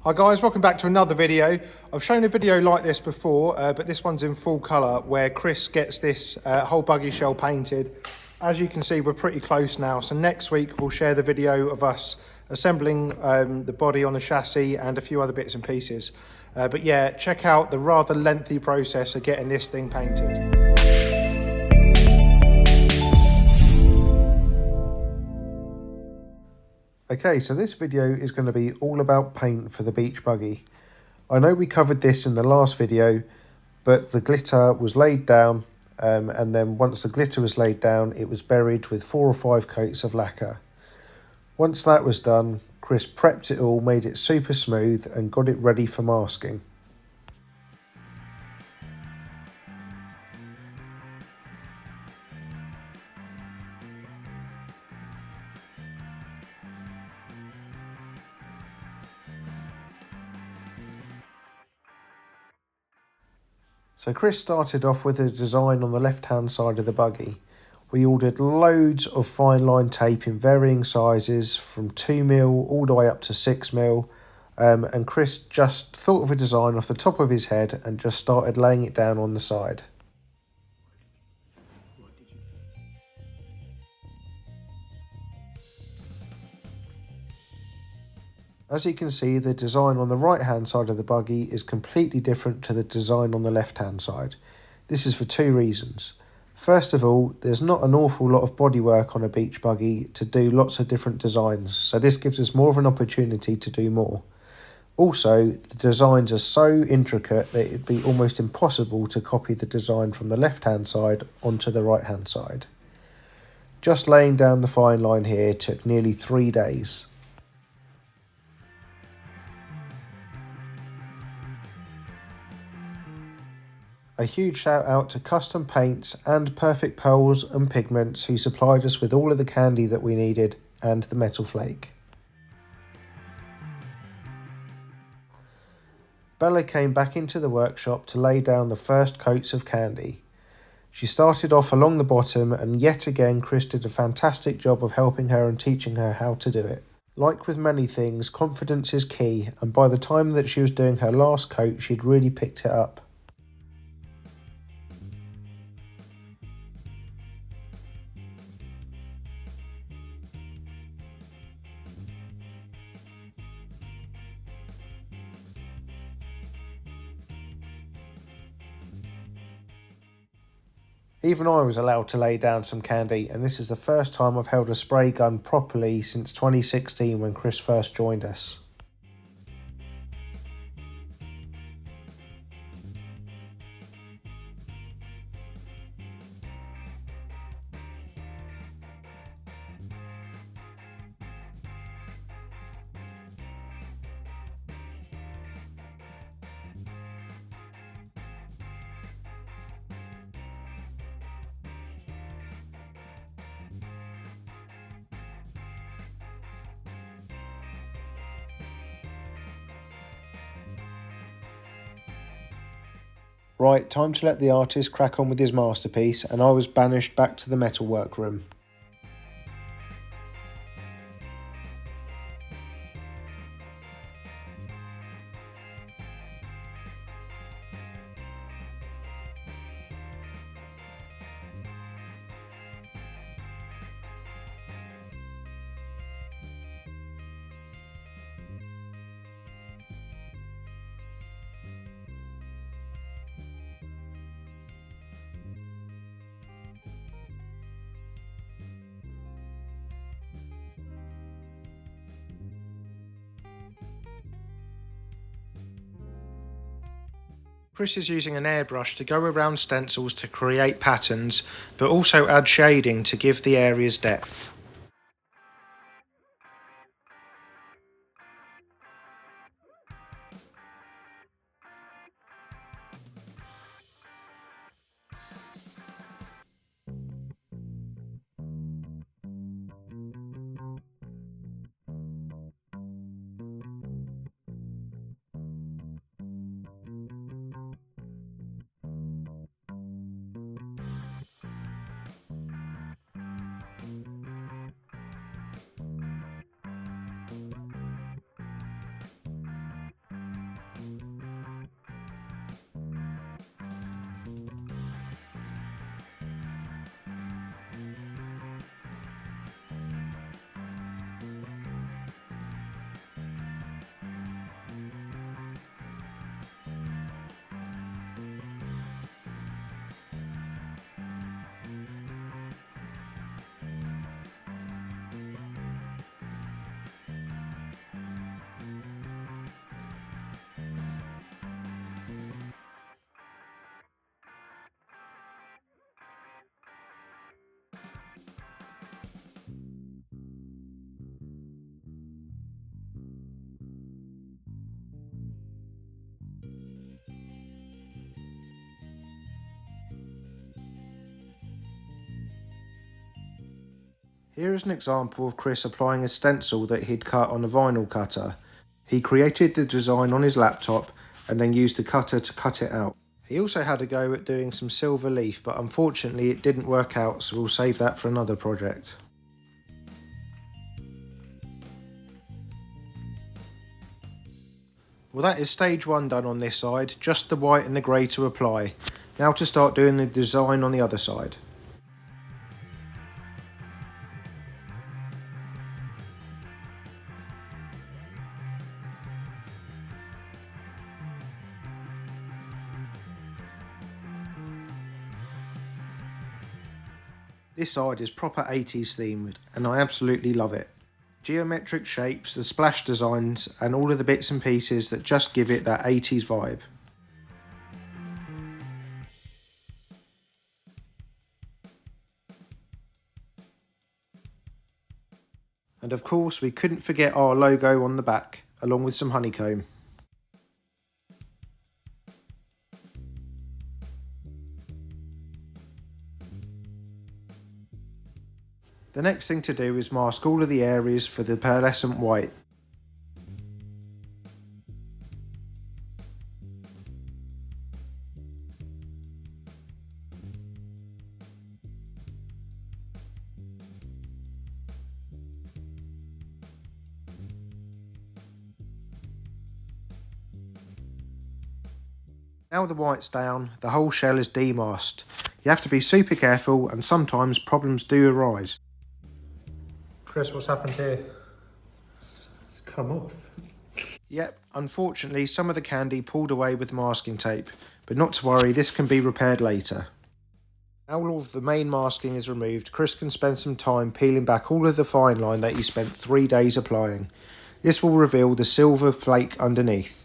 Hi guys, welcome back to another video. I've shown a video like this before, but this one's in full colour where Chris gets this whole buggy shell painted. As you can see, we're pretty close now. So next week we'll share the video of us assembling the body on the chassis and a few other bits and pieces. But yeah, check out the rather lengthy process of getting this thing painted. Okay, so this video is going to be all about paint for the beach buggy. I know we covered this in the last video, but the glitter was laid down, and then once the glitter was laid down, it was buried with 4 or 5 coats of lacquer. Once that was done, Chris prepped it all, made it super smooth, and got it ready for masking. So Chris started off with a design on the left hand side of the buggy. We ordered loads of fine line tape in varying sizes from 2mm all the way up to 6mm, and Chris just thought of a design off the top of his head and just started laying it down on the side. As you can see, the design on the right hand side of the buggy is completely different to the design on the left hand side. This is for 2 reasons. First of all, there's not an awful lot of bodywork on a beach buggy to do lots of different designs, so this gives us more of an opportunity to do more. Also, the designs are so intricate that it'd be almost impossible to copy the design from the left hand side onto the right hand side. Just laying down the fine line here took nearly 3 days. A huge shout out to Custom Paints and Perfect Pearls and Pigments who supplied us with all of the candy that we needed and the metal flake. Bella came back into the workshop to lay down the first coats of candy. She started off along the bottom, and yet again Chris did a fantastic job of helping her and teaching her how to do it. Like with many things, confidence is key, and by the time that she was doing her last coat she'd really picked it up. Even I was allowed to lay down some candy, and this is the first time I've held a spray gun properly since 2016 when Chris first joined us. Right, time to let the artist crack on with his masterpiece, and I was banished back to the metalwork room. Chris is using an airbrush to go around stencils to create patterns, but also add shading to give the areas depth. Here is an example of Chris applying a stencil that he'd cut on a vinyl cutter. He created the design on his laptop and then used the cutter to cut it out. He also had a go at doing some silver leaf, but unfortunately it didn't work out, so we'll save that for another project. Well, that is stage 1 done on this side, just the white and the grey to apply. Now to start doing the design on the other side. This side is proper 80s themed and I absolutely love it. Geometric shapes, the splash designs and all of the bits and pieces that just give it that 80s vibe. And of course we couldn't forget our logo on the back, along with some honeycomb. The next thing to do is mask all of the areas for the pearlescent white. Now the white's down, the whole shell is demasked. You have to be super careful and sometimes problems do arise. Chris, what's happened here? It's come off. Yep, unfortunately some of the candy pulled away with masking tape, but not to worry, this can be repaired later. Now all of the main masking is removed, Chris can spend some time peeling back all of the fine line that he spent 3 days applying. This will reveal the silver flake underneath.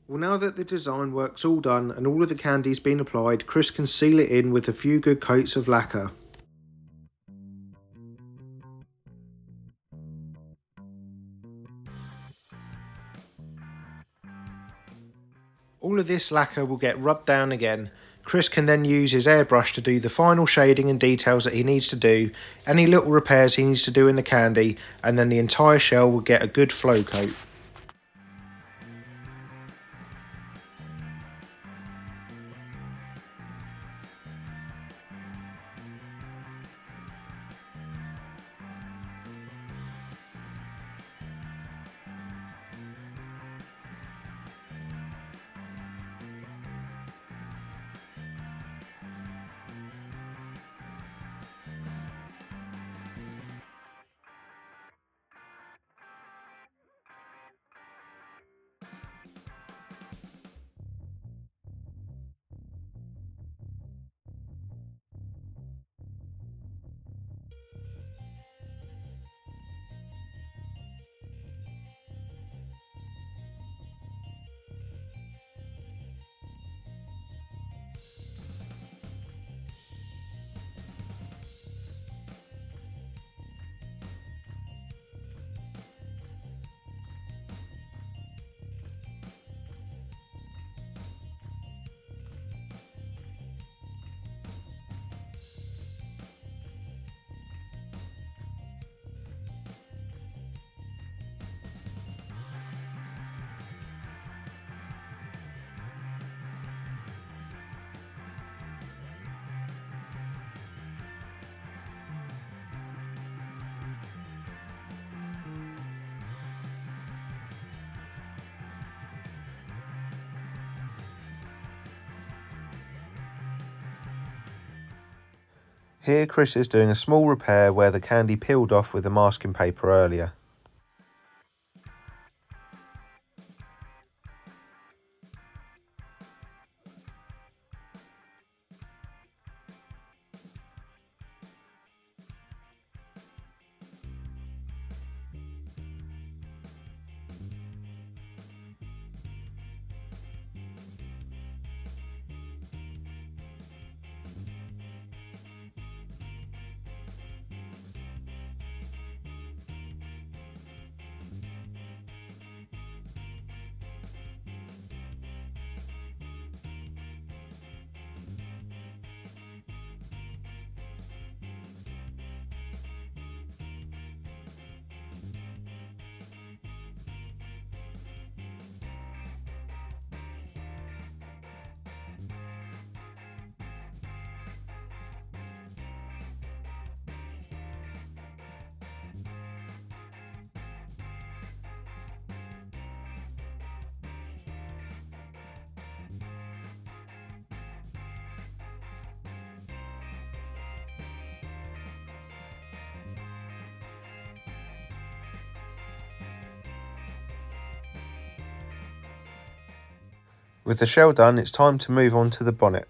Well, now that the design work's all done and all of the candy's been applied, Chris can seal it in with a few good coats of lacquer. All of this lacquer will get rubbed down again. Chris can then use his airbrush to do the final shading and details that he needs to do, any little repairs he needs to do in the candy, and then the entire shell will get a good flow coat. Here Chris is doing a small repair where the candy peeled off with the masking paper earlier. With the shell done, it's time to move on to the bonnet.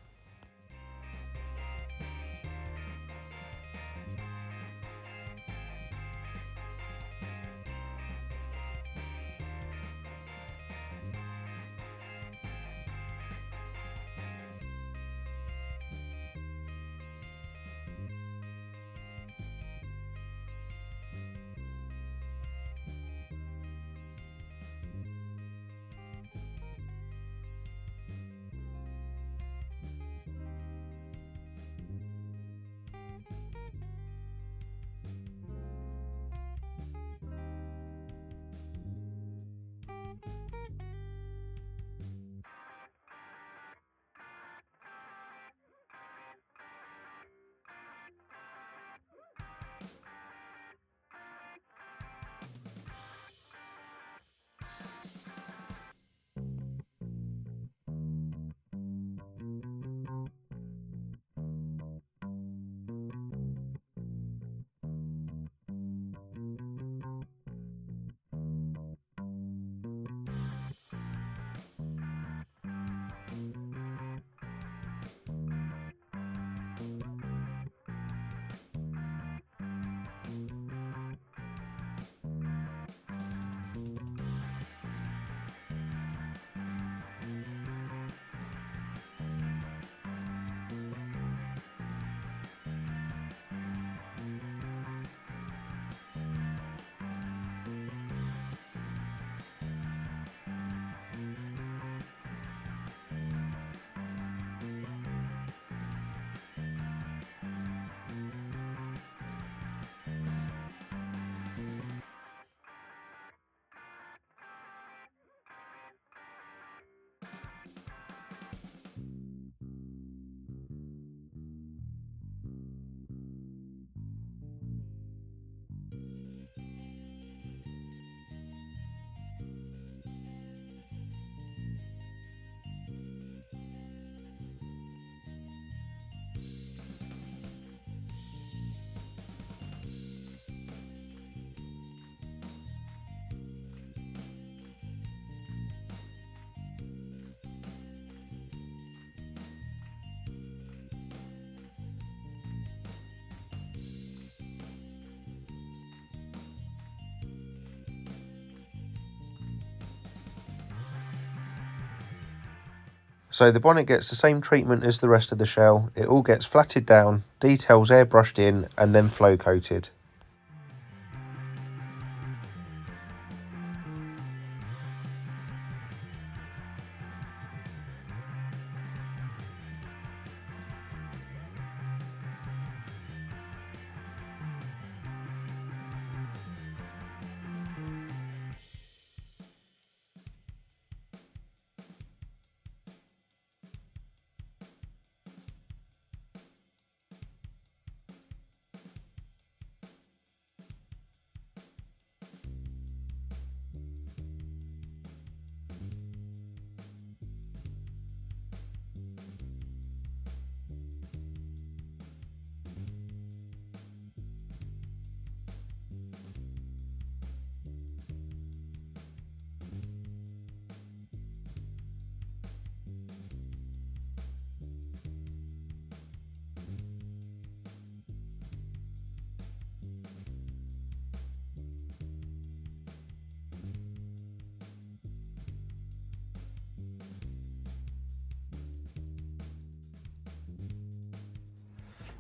So the bonnet gets the same treatment as the rest of the shell. It all gets flatted down, details airbrushed in and then flow coated.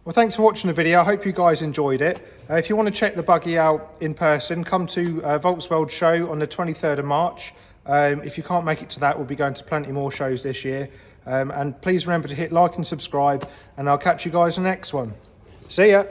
Well, thanks for watching the video. I hope you guys enjoyed it. If you want to check the buggy out in person, come to Volksworld Show on the 23rd of March. If you can't make it to that, we'll be going to plenty more shows this year. And please remember to hit like and subscribe, and I'll catch you guys in the next one. See ya.